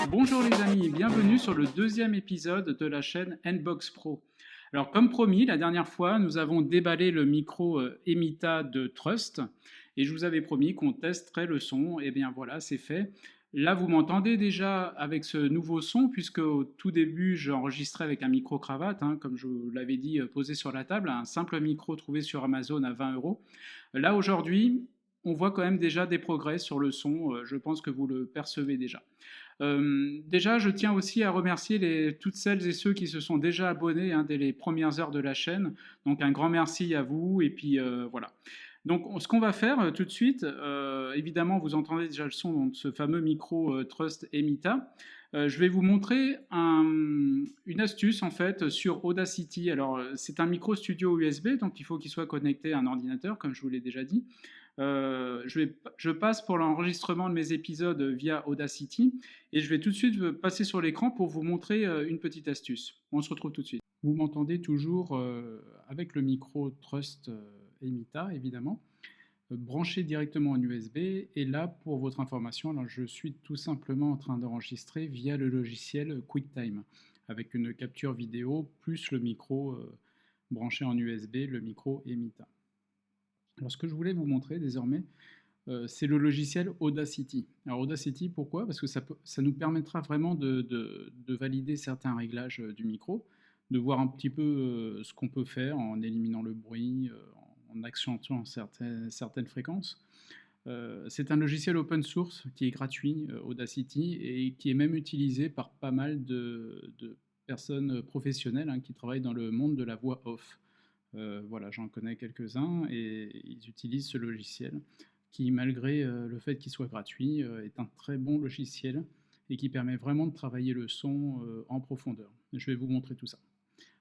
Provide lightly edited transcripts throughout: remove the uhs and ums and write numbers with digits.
Bonjour les amis, bienvenue sur le deuxième épisode de la chaîne Nbox Pro. Alors comme promis, la dernière fois, nous avons déballé le micro Emita de Trust et je vous avais promis qu'on testerait le son. Et bien voilà, c'est fait. Là, vous m'entendez déjà avec ce nouveau son puisque au tout début, j'enregistrais avec un micro-cravate, hein, comme je vous l'avais dit, posé sur la table, un simple micro trouvé sur Amazon à 20 euros. Là, aujourd'hui, on voit quand même déjà des progrès sur le son. Je pense que vous le percevez déjà. Déjà, je tiens aussi à remercier toutes celles et ceux qui se sont déjà abonnés dès les premières heures de la chaîne. Donc un grand merci à vous. Et puis voilà. Donc ce qu'on va faire tout de suite, évidemment, vous entendez déjà le son de ce fameux micro Trust Emita. Je vais vous montrer une astuce en fait sur Audacity. Alors c'est un micro studio USB, donc il faut qu'il soit connecté à un ordinateur, comme je vous l'ai déjà dit. Je passe pour l'enregistrement de mes épisodes via Audacity et je vais tout de suite passer sur l'écran pour vous montrer une petite astuce. On se retrouve tout de suite. Vous m'entendez toujours avec le micro Trust Emita, évidemment, branché directement en USB. Et là, pour votre information, alors je suis tout simplement en train d'enregistrer via le logiciel QuickTime, avec une capture vidéo plus le micro branché en USB, le micro Emita. Alors ce que je voulais vous montrer désormais, c'est le logiciel Audacity. Alors Audacity, pourquoi? Parce que ça nous permettra vraiment de valider certains réglages du micro, de voir un petit peu ce qu'on peut faire en éliminant le bruit, en accentuant certaines fréquences. C'est un logiciel open source qui est gratuit, Audacity, et qui est même utilisé par pas mal de personnes professionnelles qui travaillent dans le monde de la voix off. Voilà, j'en connais quelques-uns et ils utilisent ce logiciel qui, malgré le fait qu'il soit gratuit, est un très bon logiciel et qui permet vraiment de travailler le son en profondeur. Je vais vous montrer tout ça.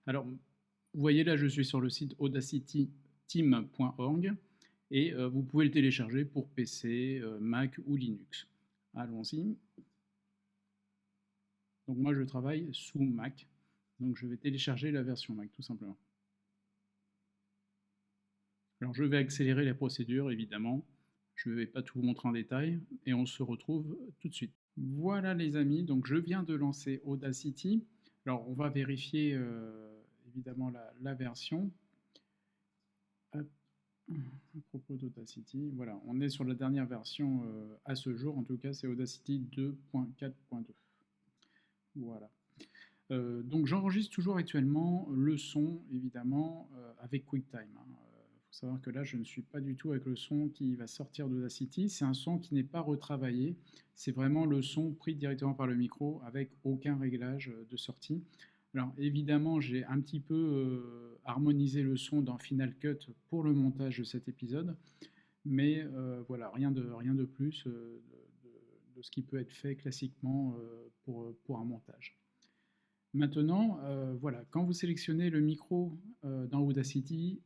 Alors, vous voyez là, je suis sur le site audacityteam.org et vous pouvez le télécharger pour PC, Mac ou Linux. Allons-y. Donc moi, je travaille sous Mac, donc je vais télécharger la version Mac tout simplement. Alors je vais accélérer la procédure évidemment, je ne vais pas tout vous montrer en détail et on se retrouve tout de suite. Voilà les amis, donc je viens de lancer Audacity. Alors on va vérifier évidemment la version. Hop. À propos d'Audacity, voilà, on est sur la dernière version à ce jour, en tout cas c'est Audacity 2.4.2. Voilà. Donc j'enregistre toujours actuellement le son évidemment avec QuickTime. Faut savoir que là, je ne suis pas du tout avec le son qui va sortir d'Audacity. C'est un son qui n'est pas retravaillé. C'est vraiment le son pris directement par le micro avec aucun réglage de sortie. Alors évidemment, j'ai un petit peu harmonisé le son dans Final Cut pour le montage de cet épisode. Mais voilà, rien de plus de ce qui peut être fait classiquement pour un montage. Maintenant, voilà, quand vous sélectionnez le micro dans Audacity,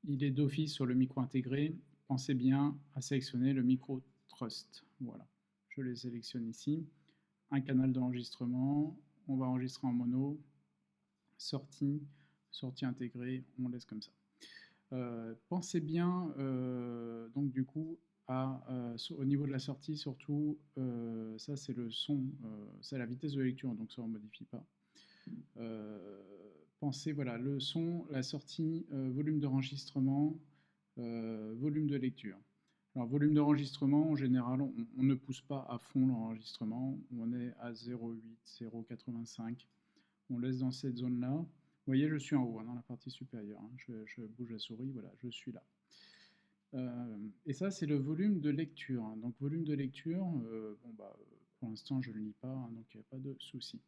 il est d'office sur le micro intégré. Pensez bien à sélectionner le micro Trust. Voilà, je les sélectionne ici. Un canal d'enregistrement, on va enregistrer en mono. Sortie intégrée, on laisse comme ça. Pensez bien, donc du coup, au niveau de la sortie, surtout, ça c'est le son, c'est la vitesse de lecture, donc ça on ne modifie pas. Pensez, voilà, le son, la sortie, volume d'enregistrement, volume de lecture. Alors, volume d'enregistrement, en général, on ne pousse pas à fond l'enregistrement. On est à 0,8, 0,85. On laisse dans cette zone-là. Vous voyez, je suis en haut, dans la partie supérieure. Je bouge la souris, voilà, je suis là. Et ça, c'est le volume de lecture. Donc, volume de lecture, pour l'instant, je ne le lis pas, donc il n'y a pas de souci.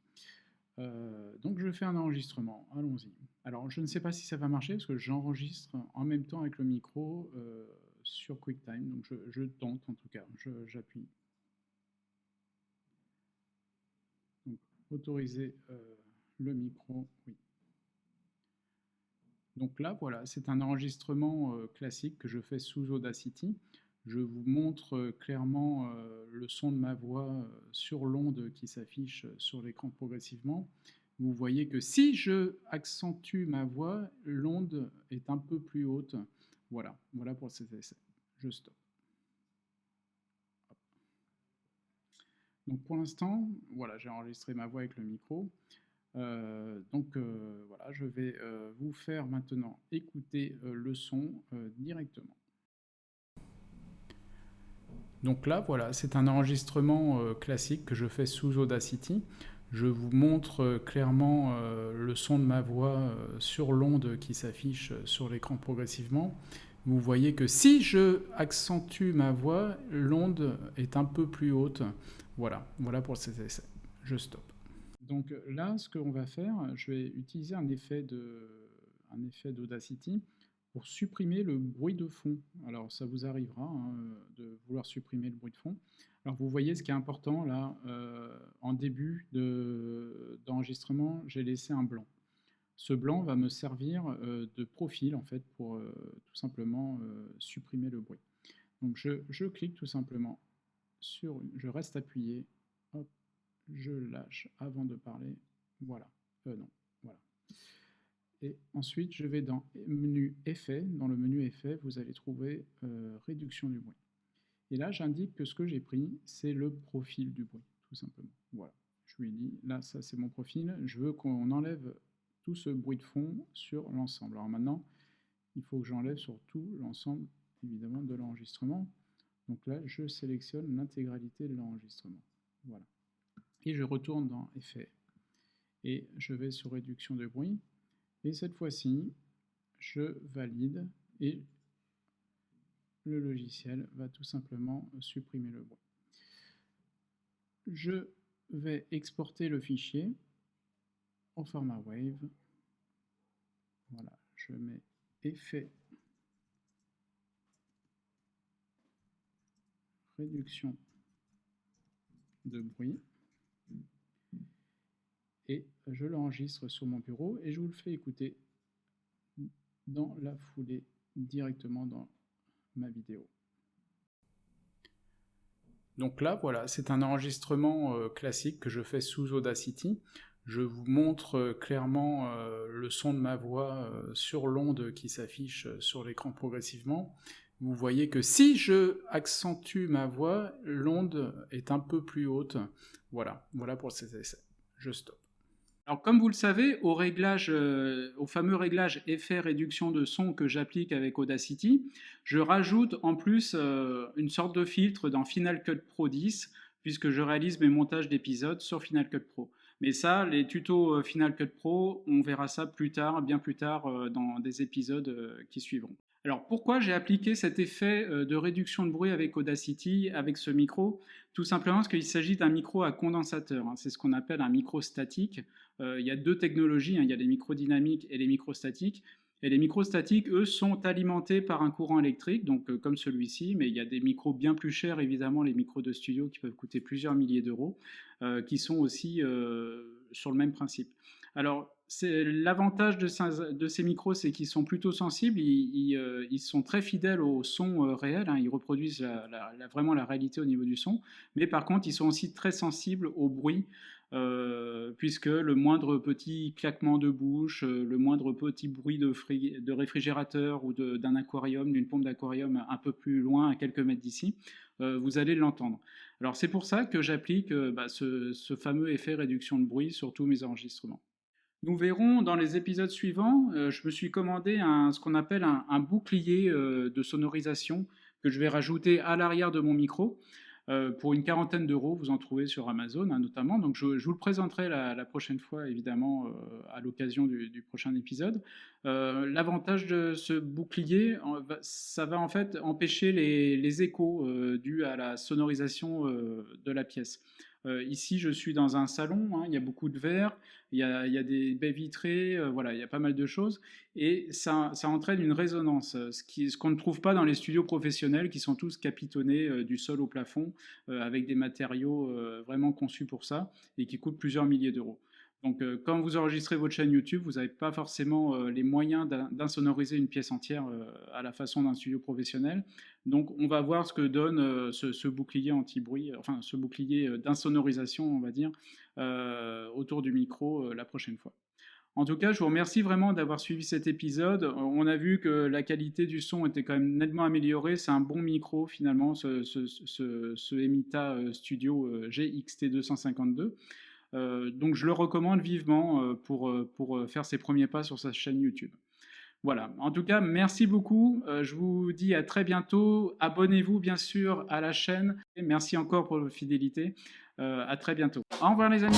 Donc je fais un enregistrement, allons-y. Alors je ne sais pas si ça va marcher parce que j'enregistre en même temps avec le micro sur QuickTime, donc je tente en tout cas, j'appuie. Donc autoriser le micro, oui. Donc là voilà, c'est un enregistrement classique que je fais sous Audacity. Je vous montre clairement le son de ma voix sur l'onde qui s'affiche sur l'écran progressivement. Vous voyez que si je accentue ma voix, l'onde est un peu plus haute. Voilà, voilà pour cet essai. Je stoppe. Hop. Donc pour l'instant, voilà, j'ai enregistré ma voix avec le micro. Voilà, je vais vous faire maintenant écouter le son directement. Donc là, voilà, c'est un enregistrement classique que je fais sous Audacity. Je vous montre clairement le son de ma voix sur l'onde qui s'affiche sur l'écran progressivement. Vous voyez que si je accentue ma voix, l'onde est un peu plus haute. Voilà, voilà pour cet essai. Je stoppe. Donc là, ce qu'on va faire, je vais utiliser un effet d'Audacity pour supprimer le bruit de fond. Alors ça vous arrivera hein, de vouloir supprimer le bruit de fond. Alors vous voyez ce qui est important là, en début d'enregistrement, j'ai laissé un blanc. Ce blanc va me servir de profil en fait pour tout simplement supprimer le bruit. Donc je clique tout simplement sur, je reste appuyé, hop, je lâche avant de parler, voilà, non, voilà. Et ensuite, je vais dans menu Effets. Dans le menu Effets, vous allez trouver Réduction du bruit. Et là, j'indique que ce que j'ai pris, c'est le profil du bruit, tout simplement. Voilà. Je lui dis, là, ça c'est mon profil. Je veux qu'on enlève tout ce bruit de fond sur l'ensemble. Alors maintenant, il faut que j'enlève sur tout l'ensemble, évidemment, de l'enregistrement. Donc là, je sélectionne l'intégralité de l'enregistrement. Voilà. Et je retourne dans Effets. Et je vais sur Réduction de bruit. Et cette fois-ci, je valide et le logiciel va tout simplement supprimer le bruit. Je vais exporter le fichier au format WAV. Voilà, je mets effet, réduction de bruit et je l'enregistre sur mon bureau et je vous le fais écouter dans la foulée directement dans ma vidéo. Donc là, voilà, c'est un enregistrement classique que je fais sous Audacity. Je vous montre clairement le son de ma voix sur l'onde qui s'affiche sur l'écran progressivement. Vous voyez que si je accentue ma voix, l'onde est un peu plus haute. Voilà, voilà pour cet essai. Je stoppe. Alors comme vous le savez, au fameux réglage effet réduction de son que j'applique avec Audacity, je rajoute en plus une sorte de filtre dans Final Cut Pro 10, puisque je réalise mes montages d'épisodes sur Final Cut Pro. Mais ça, les tutos Final Cut Pro, on verra ça plus tard, bien plus tard, dans des épisodes qui suivront. Alors pourquoi j'ai appliqué cet effet de réduction de bruit avec Audacity, avec ce micro? Tout simplement parce qu'il s'agit d'un micro à condensateur, hein. C'est ce qu'on appelle un micro statique. Il y a deux technologies, hein. Il y a les micros dynamiques et les micros statiques. Et les micros statiques, eux, sont alimentés par un courant électrique, donc comme celui-ci, mais il y a des micros bien plus chers, évidemment, les micros de studio qui peuvent coûter plusieurs milliers d'euros, qui sont aussi sur le même principe. Alors, l'avantage de ces micros, c'est qu'ils sont plutôt sensibles, ils sont très fidèles au son réel, hein. Ils reproduisent vraiment la réalité au niveau du son, mais par contre, ils sont aussi très sensibles au bruit, puisque le moindre petit claquement de bouche, le moindre petit bruit de réfrigérateur ou d'un aquarium, d'une pompe d'aquarium un peu plus loin, à quelques mètres d'ici, vous allez l'entendre. Alors c'est pour ça que j'applique ce fameux effet réduction de bruit sur tous mes enregistrements. Nous verrons dans les épisodes suivants, je me suis commandé ce qu'on appelle un bouclier de sonorisation que je vais rajouter à l'arrière de mon micro. Pour une quarantaine d'euros, vous en trouvez sur Amazon hein, notamment. Donc je vous le présenterai la prochaine fois, évidemment, à l'occasion du prochain épisode. L'avantage de ce bouclier, ça va en fait empêcher les échos dus à la sonorisation de la pièce. Ici, je suis dans un salon, hein, il y a beaucoup de verre, il y a des baies vitrées, voilà, il y a pas mal de choses, et ça entraîne une résonance, ce qu'on ne trouve pas dans les studios professionnels qui sont tous capitonnés du sol au plafond, avec des matériaux vraiment conçus pour ça, et qui coûtent plusieurs milliers d'euros. Donc quand vous enregistrez votre chaîne YouTube, vous n'avez pas forcément les moyens d'insonoriser une pièce entière à la façon d'un studio professionnel. Donc on va voir ce que donne ce bouclier anti-bruit, enfin ce bouclier d'insonorisation, on va dire, autour du micro la prochaine fois. En tout cas, je vous remercie vraiment d'avoir suivi cet épisode. On a vu que la qualité du son était quand même nettement améliorée. C'est un bon micro finalement, ce Emita Studio GXT252. Donc je le recommande vivement pour faire ses premiers pas sur sa chaîne YouTube. Voilà, en tout cas, merci beaucoup. Je vous dis à très bientôt. Abonnez-vous bien sûr à la chaîne. Et merci encore pour votre fidélité. À très bientôt. Au revoir les amis.